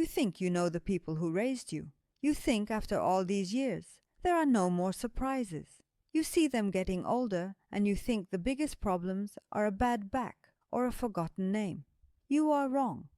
You think you know the people who raised you. You think after all these years, there are no more surprises. You see them getting older and you think the biggest problems are a bad back or a forgotten name. You are wrong.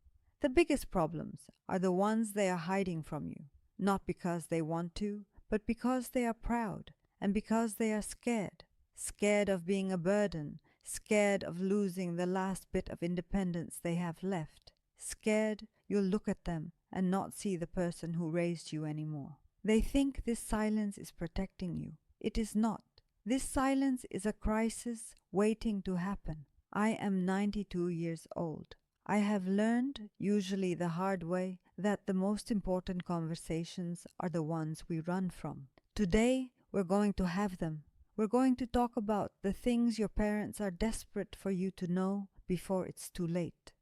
The biggest problems are the ones they are hiding from you, not because they want to, but because they are proud and because they are scared. Scared of being a burden, scared of losing the last bit of independence they have left. Scared you'll look at them and not see the person who raised you anymore. They think this silence is protecting you. It is not. This silence is a crisis waiting to happen. I am 92 years old. I have learned, usually the hard way, that the most important conversations are the ones we run from. Today, we're going to have them. We're going to talk about the things your parents are desperate for you to know before it's too late.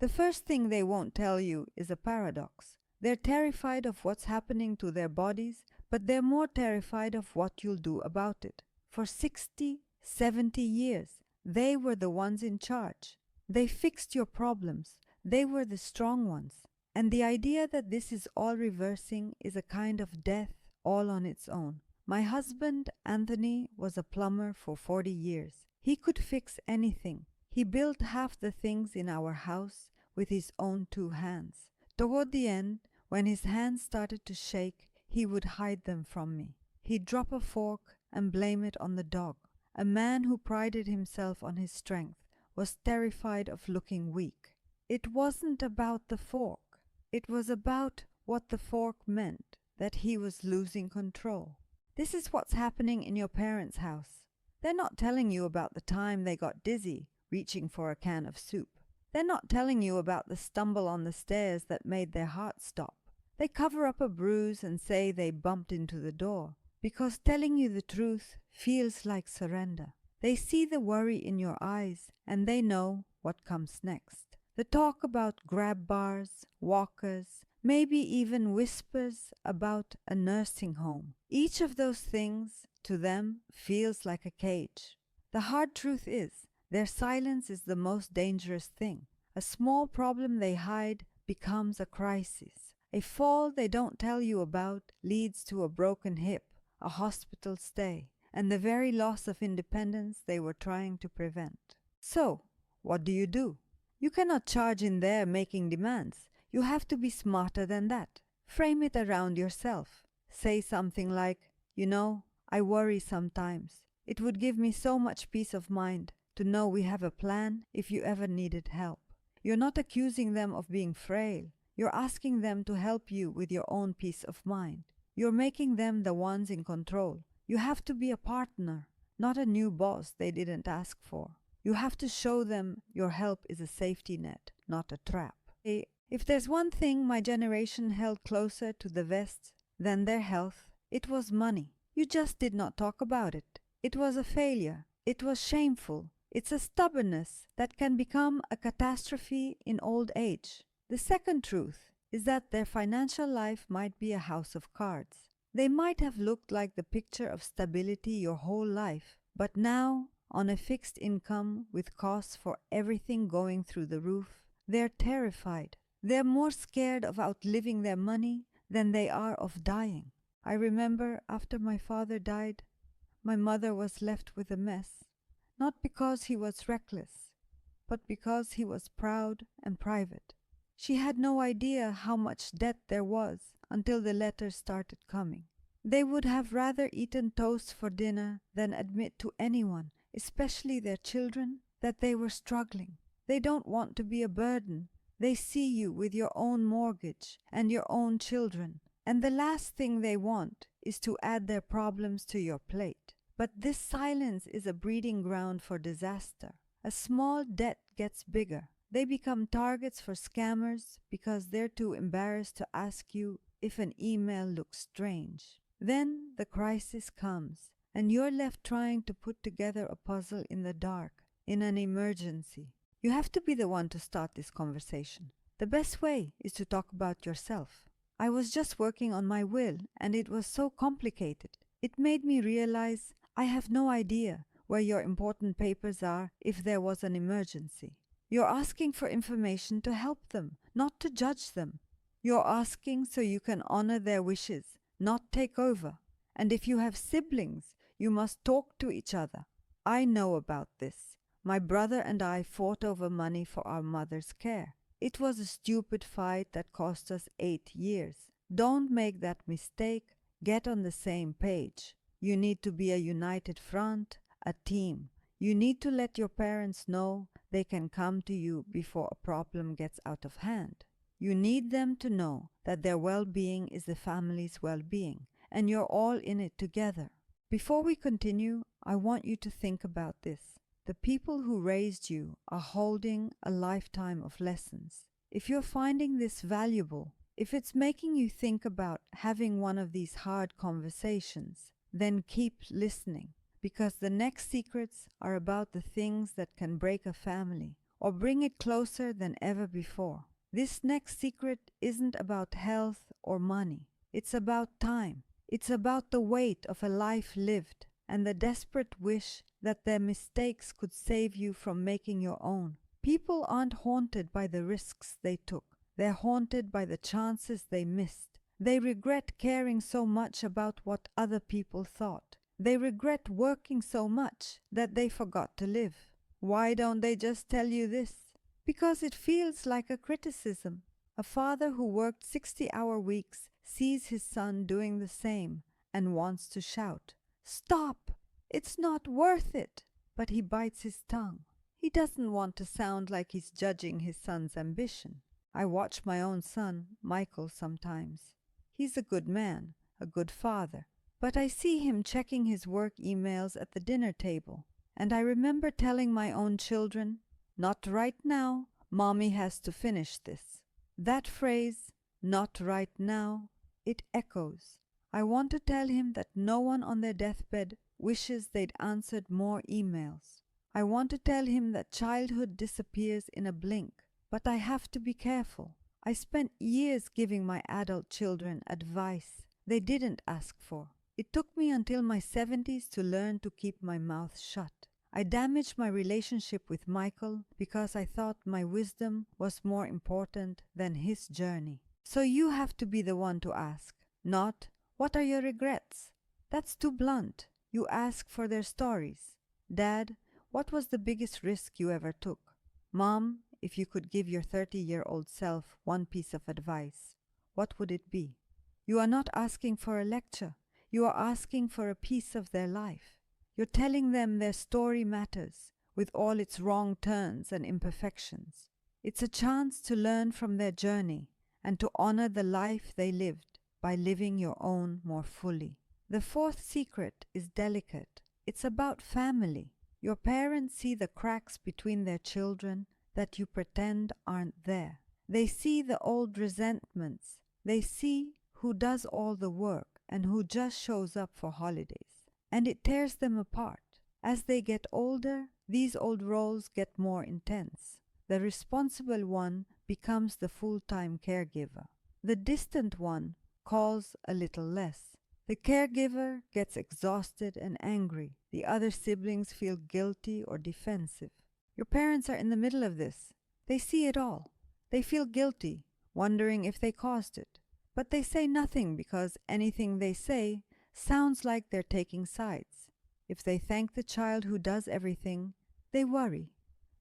The first thing they won't tell you is a paradox. They're terrified of what's happening to their bodies, but they're more terrified of what you'll do about it. For 60, 70 years, they were the ones in charge. They fixed your problems. They were the strong ones. And the idea that this is all reversing is a kind of death all on its own. My husband, Anthony, was a plumber for 40 years. He could fix anything. He built half the things in our house with his own 2 hands. Toward the end, when his hands started to shake, he would hide them from me. He'd drop a fork and blame it on the dog. A man who prided himself on his strength was terrified of looking weak. It wasn't about the fork. It was about what the fork meant, that he was losing control. This is what's happening in your parents' house. They're not telling you about the time they got dizzy reaching for a can of soup. They're not telling you about the stumble on the stairs that made their heart stop. They cover up a bruise and say they bumped into the door, because telling you the truth feels like surrender. They see the worry in your eyes and they know what comes next. The talk about grab bars, walkers, maybe even whispers about a nursing home. Each of those things to them feels like a cage. The hard truth is, their silence is the most dangerous thing. A small problem they hide becomes a crisis. A fall they don't tell you about leads to a broken hip, a hospital stay, and the very loss of independence they were trying to prevent. So, what do? You cannot charge in there making demands. You have to be smarter than that. Frame it around yourself. Say something like, I worry sometimes. It would give me so much peace of mind to know we have a plan if you ever needed help. You're not accusing them of being frail. You're asking them to help you with your own peace of mind. You're making them the ones in control. You have to be a partner, not a new boss they didn't ask for. You have to show them your help is a safety net, not a trap. If there's one thing my generation held closer to the vest than their health, it was money. You just did not talk about it. It was a failure. It was shameful. It's a stubbornness that can become a catastrophe in old age. The second truth is that their financial life might be a house of cards. They might have looked like the picture of stability your whole life, but now, on a fixed income with costs for everything going through the roof, they're terrified. They're more scared of outliving their money than they are of dying. I remember after my father died, my mother was left with a mess, not because he was reckless, but because he was proud and private. She had no idea how much debt there was until the letters started coming. They would have rather eaten toast for dinner than admit to anyone, especially their children, that they were struggling. They don't want to be a burden. They see you with your own mortgage and your own children, and the last thing they want is to add their problems to your plate. But this silence is a breeding ground for disaster. A small debt gets bigger. They become targets for scammers because they're too embarrassed to ask you if an email looks strange. Then the crisis comes, and you're left trying to put together a puzzle in the dark, in an emergency. You have to be the one to start this conversation. The best way is to talk about yourself. I was just working on my will, and it was so complicated. It made me realize I have no idea where your important papers are if there was an emergency. You're asking for information to help them, not to judge them. You're asking so you can honor their wishes, not take over. And if you have siblings, you must talk to each other. I know about this. My brother and I fought over money for our mother's care. It was a stupid fight that cost us 8 years. Don't make that mistake. Get on the same page. You need to be a united front, a team. You need to let your parents know they can come to you before a problem gets out of hand. You need them to know that their well-being is the family's well-being, and you're all in it together. Before we continue, I want you to think about this. The people who raised you are holding a lifetime of lessons. If you're finding this valuable, if it's making you think about having one of these hard conversations, then keep listening, because the next secrets are about the things that can break a family or bring it closer than ever before. This next secret isn't about health or money. It's about time. It's about the weight of a life lived and the desperate wish that their mistakes could save you from making your own. People aren't haunted by the risks they took. They're haunted by the chances they missed. They regret caring so much about what other people thought. They regret working so much that they forgot to live. Why don't they just tell you this? Because it feels like a criticism. A father who worked 60-hour weeks sees his son doing the same and wants to shout, "Stop! It's not worth it!" But he bites his tongue. He doesn't want to sound like he's judging his son's ambition. I watch my own son, Michael, sometimes. He's a good man, a good father. But I see him checking his work emails at the dinner table. And I remember telling my own children, "Not right now, Mommy has to finish this." That phrase, "not right now," it echoes. I want to tell him that no one on their deathbed wishes they'd answered more emails. I want to tell him that childhood disappears in a blink. But I have to be careful. I spent years giving my adult children advice they didn't ask for. It took me until my 70s to learn to keep my mouth shut. I damaged my relationship with Michael because I thought my wisdom was more important than his journey. So you have to be the one to ask, not, "What are your regrets?" That's too blunt. You ask for their stories. "Dad, what was the biggest risk you ever took?" "Mom, if you could give your 30-year-old self one piece of advice, what would it be?" You are not asking for a lecture. You are asking for a piece of their life. You're telling them their story matters, with all its wrong turns and imperfections. It's a chance to learn from their journey and to honor the life they lived by living your own more fully. The fourth secret is delicate. It's about family. Your parents see the cracks between their children that you pretend aren't there. They see the old resentments. They see who does all the work and who just shows up for holidays. And it tears them apart. As they get older, these old roles get more intense. The responsible one becomes the full-time caregiver. The distant one calls a little less. The caregiver gets exhausted and angry. The other siblings feel guilty or defensive. Your parents are in the middle of this. They see it all. They feel guilty, wondering if they caused it. But they say nothing because anything they say sounds like they're taking sides. If they thank the child who does everything, they worry.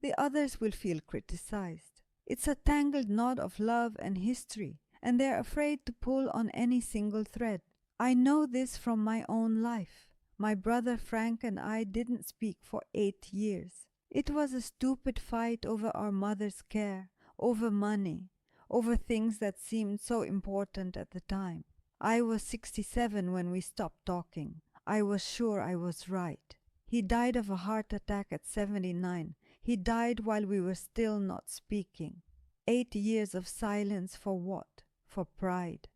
The others will feel criticized. It's a tangled knot of love and history, and they're afraid to pull on any single thread. I know this from my own life. My brother Frank and I didn't speak for 8 years. It was a stupid fight over our mother's care, over money, over things that seemed so important at the time. I was 67 when we stopped talking. I was sure I was right. He died of a heart attack at 79. He died while we were still not speaking. 8 years of silence for what? For pride.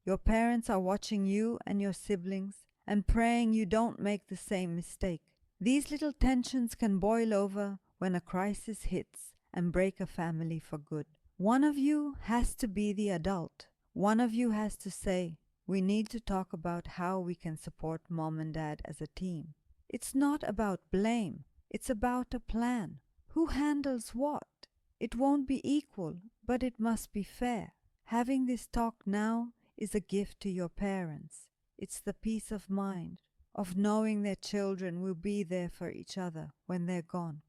Your parents are watching you and your siblings and praying you don't make the same mistake. These little tensions can boil over when a crisis hits and break a family for good. One of you has to be the adult. One of you has to say, "We need to talk about how we can support Mom and Dad as a team." It's not about blame. It's about a plan. Who handles what? It won't be equal, but it must be fair. Having this talk now is a gift to your parents. It's the peace of mind of knowing their children will be there for each other when they're gone.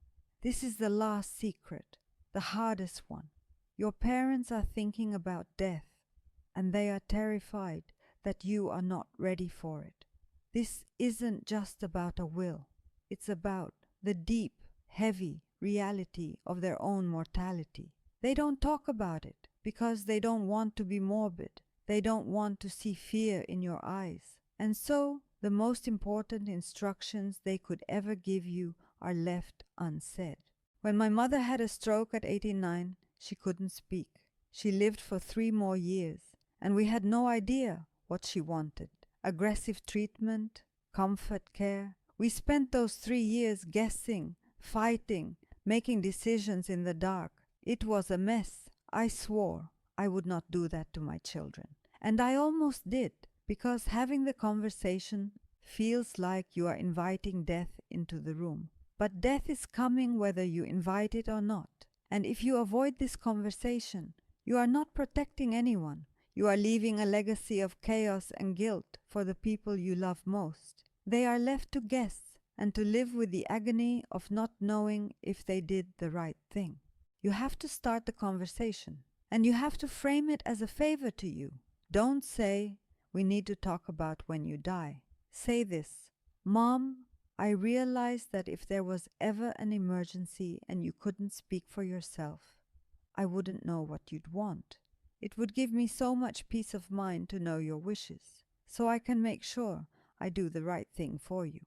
This is the last secret, the hardest one. Your parents are thinking about death, and they are terrified that you are not ready for it. This isn't just about a will. It's about the deep, heavy reality of their own mortality. They don't talk about it because they don't want to be morbid. They don't want to see fear in your eyes. And so, the most important instructions they could ever give you are left unsaid. When my mother had a stroke at 89, she couldn't speak. She lived for 3 more years, and we had no idea what she wanted. Aggressive treatment, comfort care. We spent those 3 years guessing, fighting, making decisions in the dark. It was a mess. I swore I would not do that to my children. And I almost did, because having the conversation feels like you are inviting death into the room. But death is coming whether you invite it or not. And if you avoid this conversation, you are not protecting anyone. You are leaving a legacy of chaos and guilt for the people you love most. They are left to guess and to live with the agony of not knowing if they did the right thing. You have to start the conversation, and you have to frame it as a favor to you. Don't say, "We need to talk about when you die." Say this, "Mom, I realized that if there was ever an emergency and you couldn't speak for yourself, I wouldn't know what you'd want. It would give me so much peace of mind to know your wishes, so I can make sure I do the right thing for you."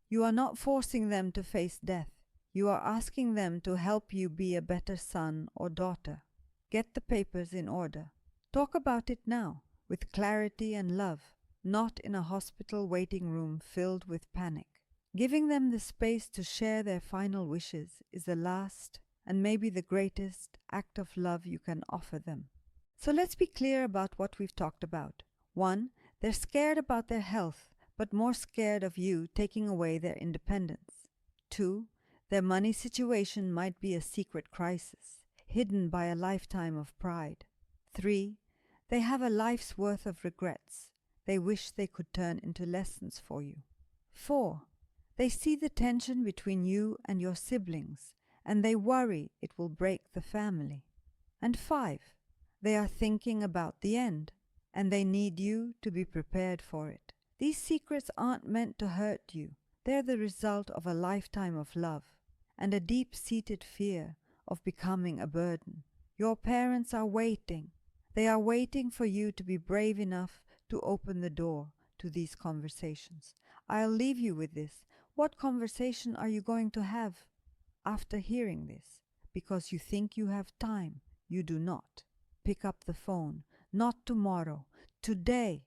You are not forcing them to face death. You are asking them to help you be a better son or daughter. Get the papers in order. Talk about it now, with clarity and love, not in a hospital waiting room filled with panic. Giving them the space to share their final wishes is the last and maybe the greatest act of love you can offer them. So let's be clear about what we've talked about. 1, they're scared about their health, but more scared of you taking away their independence. 2, their money situation might be a secret crisis, hidden by a lifetime of pride. 3, they have a life's worth of regrets they wish they could turn into lessons for you. 4, they see the tension between you and your siblings, and they worry it will break the family. And 5, they are thinking about the end, and they need you to be prepared for it. These secrets aren't meant to hurt you. They're the result of a lifetime of love and a deep-seated fear of becoming a burden. Your parents are waiting. They are waiting for you to be brave enough to open the door to these conversations. I'll leave you with this. What conversation are you going to have after hearing this? Because you think you have time. You do not. Pick up the phone. Not tomorrow. Today.